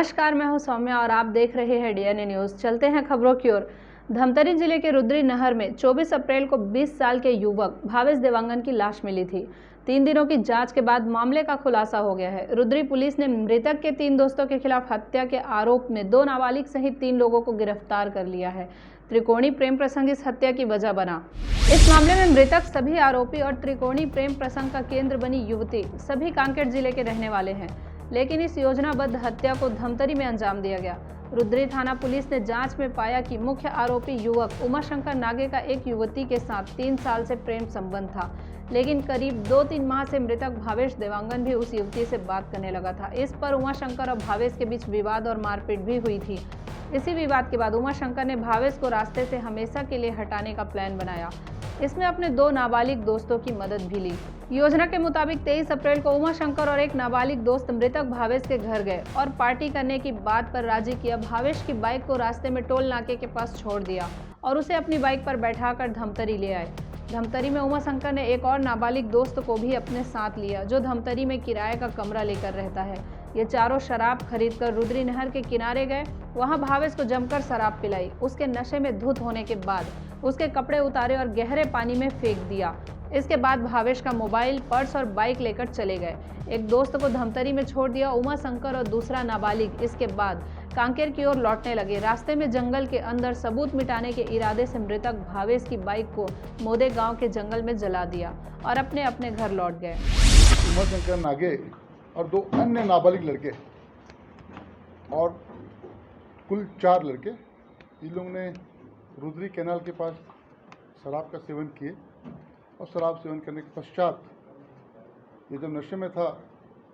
नमस्कार, मैं हूं सौम्या और आप देख रहे हैं डीएनए न्यूज। चलते हैं खबरों की ओर। धमतरी जिले के रुद्री नहर में 24 अप्रैल को 20 साल के युवक भावेश देवांगन की लाश मिली थी। 3 दिनों की जांच के बाद मामले का खुलासा हो गया है। रुद्री पुलिस ने मृतक के 3 दोस्तों के खिलाफ हत्या के आरोप में 2 नाबालिग सहित 3 लोगों को गिरफ्तार कर लिया है। त्रिकोणीय प्रेम प्रसंग इस हत्या की वजह बना। इस मामले में मृतक सभी आरोपी और त्रिकोणीय प्रेम प्रसंग का केंद्र बनी युवती सभी कांकेर जिले के रहने वाले हैं, लेकिन इस योजनाबद्ध हत्या को धमतरी में अंजाम दिया गया। रुद्री थाना पुलिस ने जांच में पाया कि मुख्य आरोपी युवक उमाशंकर नागे का एक युवती के साथ 3 साल से प्रेम संबंध था, लेकिन करीब 2-3 माह से मृतक भावेश देवांगन भी उस युवती से बात करने लगा था। इस पर उमाशंकर और भावेश के बीच विवाद और मारपीट भी हुई थी। इसी विवाद के बाद उमाशंकर ने भावेश को रास्ते से हमेशा के लिए हटाने का प्लान बनाया। इसमें अपने 2 नाबालिग दोस्तों की मदद भी ली। योजना के मुताबिक 23 अप्रैल को उमाशंकर और एक नाबालिग दोस्त मृतक भावेश के घर गए और पार्टी करने की बात पर राजी किया। भावेश की बाइक को रास्ते में टोल नाके के पास छोड़ दिया और उसे अपनी बाइक पर बैठाकर धमतरी ले आए। धमतरी में उमाशंकर ने एक और नाबालिग दोस्त को भी अपने साथ लिया, जो धमतरी में किराए का कमरा लेकर रहता है। ये चारों शराब खरीदकर रुद्री नहर के किनारे गए। वहां भावेश को जमकर शराब पिलाई। उसके नशे में धुत होने के बाद उसके कपड़े उतारे और गहरे पानी में फेंक दिया। इसके बाद भावेश का मोबाइल, पर्स और बाइक लेकर चले गए। एक दोस्त को धमतरी में छोड़ दिया। उमाशंकर और दूसरा नाबालिग इसके बाद कांकेर की ओर लौटने लगे। रास्ते में जंगल के अंदर सबूत मिटाने के इरादे से मृतक भावेश की बाइक को मोदे गांव के जंगल में जला दिया और अपने अपने घर लौट गए। उमाशंकर नागे और 2 अन्य नाबालिग लड़के और कुल 4 लड़के, इन लोगों ने रुद्री कैनाल के पास शराब का सेवन किए और शराब सेवन करने के पश्चात ये जब नशे में था,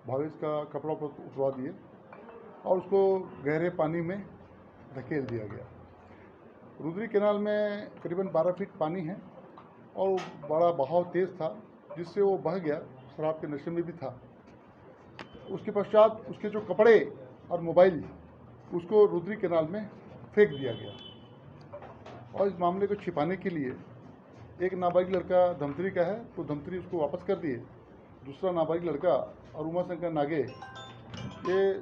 भावेश का कपड़ा पर उतरवा दिए और उसको गहरे पानी में धकेल दिया गया। रुद्री कैनाल में करीबन 12 फीट पानी है और बड़ा बहाव तेज़ था, जिससे वो बह गया। शराब के नशे में भी था। उसके पश्चात उसके जो कपड़े और मोबाइल, उसको रुद्री कैनाल में फेंक दिया गया। और इस मामले को छिपाने के लिए एक नाबालिग लड़का धमतरी का है, तो धमतरी उसको वापस कर दिए। दूसरा नाबालिग लड़का और उमाशंकर नागे, ये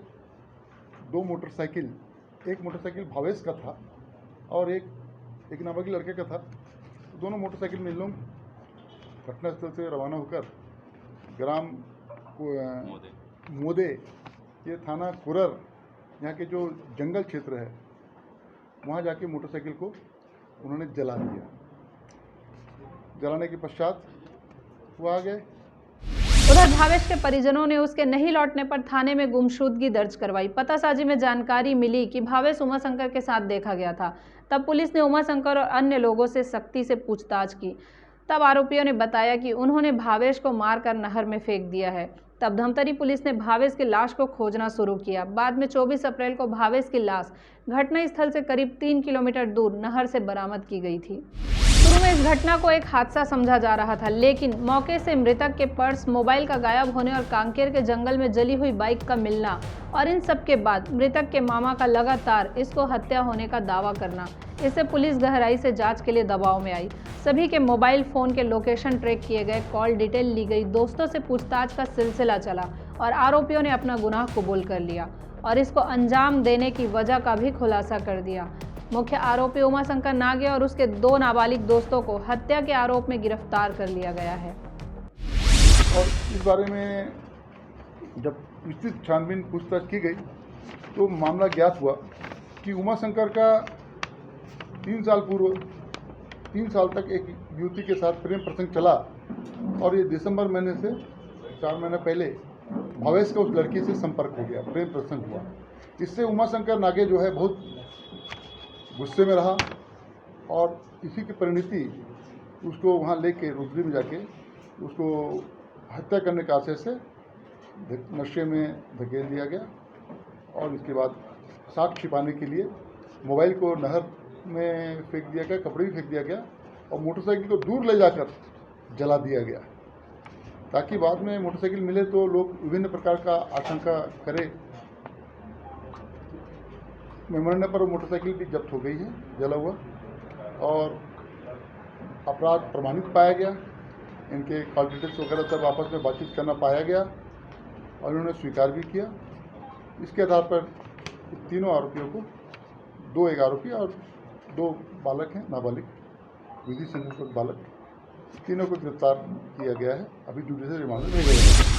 2 मोटरसाइकिल, एक मोटरसाइकिल भावेश का था और एक नाबालिग लड़के का था। दोनों मोटरसाइकिल में लोग घटनास्थल से रवाना होकर ग्राम मोदे, ये थाना कुरर, यहाँ के जो जंगल क्षेत्र है, वहाँ जाके मोटरसाइकिल को उन्होंने जला दिया। जलाने के पश्चात वो आ गए। उधर भावेश के परिजनों ने उसके नहीं लौटने पर थाने में गुमशुदगी दर्ज करवाई। पतासाजी में जानकारी मिली कि भावेश उमाशंकर के साथ देखा गया था। तब पुलिस ने उमाशंकर और अन्य लोगों से सख्ती से पूछताछ की। तब आरोपियों ने बताया कि उन्होंने भावेश को मारकर नहर में फेंक दिया है। तब धमतरी पुलिस ने भावेश की लाश को खोजना शुरू किया। बाद में 24 अप्रैल को भावेश की लाश घटनास्थल से करीब 3 किलोमीटर दूर नहर से बरामद की गई थी। शुरू में इस घटना को एक हादसा समझा जा रहा था, लेकिन मौके से मृतक के पर्स, मोबाइल का गायब होने और कांकेर के जंगल में जली हुई बाइक का मिलना और इन सब के बाद मृतक के मामा का लगातार इसको हत्या होने का दावा करना, इससे पुलिस गहराई से जांच के लिए दबाव में आई। सभी के मोबाइल फोन के लोकेशन ट्रैक किए गए, कॉल डिटेल ली गई, दोस्तों से पूछताछ का सिलसिला चला और आरोपियों ने अपना गुनाह कबूल कर लिया और इसको अंजाम देने की वजह का भी खुलासा कर दिया। मुख्य आरोपी उमाशंकर नागे और उसके 2 नाबालिग दोस्तों को हत्या के आरोप में गिरफ्तार कर लिया गया है। और इस बारे में जब विस्तृत छानबीन पूछताछ की गई तो मामला ज्ञात हुआ कि उमाशंकर का 3 साल पूर्व 3 साल तक एक युवती के साथ प्रेम प्रसंग चला और ये दिसंबर महीने से 4 महीने पहले भावेश का उस लड़की से संपर्क हो गया, प्रेम प्रसंग हुआ। इससे उमाशंकर नागे जो है बहुत गुस्से में रहा और इसी की परिणति उसको वहाँ लेके रुद्री में जाके उसको हत्या करने के आशय से नशे में धकेल दिया गया। और इसके बाद साक्ष्य छिपाने के लिए मोबाइल को नहर में फेंक दिया गया, कपड़े भी फेंक दिया गया और मोटरसाइकिल को दूर ले जाकर जला दिया गया, ताकि बाद में मोटरसाइकिल मिले तो लोग विभिन्न प्रकार का आशंका करें। मरने पर वो मोटरसाइकिल भी जब्त हो गई है, जला हुआ, और अपराध प्रमाणित पाया गया। इनके कॉल डिटेल्स वगैरह सब आपस में बातचीत करना पाया गया और इन्होंने स्वीकार भी किया। इसके आधार पर तीनों आरोपियों को, 2 एक आरोपी और 2 बालक हैं, नाबालिग विधि संगत बालक, तीनों को गिरफ्तार किया गया है। अभी जुडिशियल रिमांड में भेजा गया है।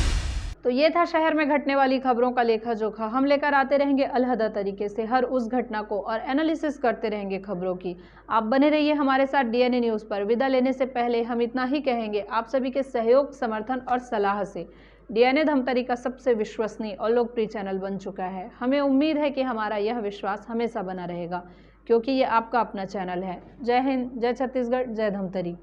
तो ये था शहर में घटने वाली खबरों का लेखा जोखा। हम लेकर आते रहेंगे अलहदा तरीके से हर उस घटना को और एनालिसिस करते रहेंगे खबरों की। आप बने रहिए हमारे साथ डीएनए न्यूज़ पर। विदा लेने से पहले हम इतना ही कहेंगे, आप सभी के सहयोग, समर्थन और सलाह से डीएनए धमतरी का सबसे विश्वसनीय और लोकप्रिय चैनल बन चुका है। हमें उम्मीद है कि हमारा यह विश्वास हमेशा बना रहेगा, क्योंकि ये आपका अपना चैनल है। जय हिंद, जय छत्तीसगढ़, जय धमतरी।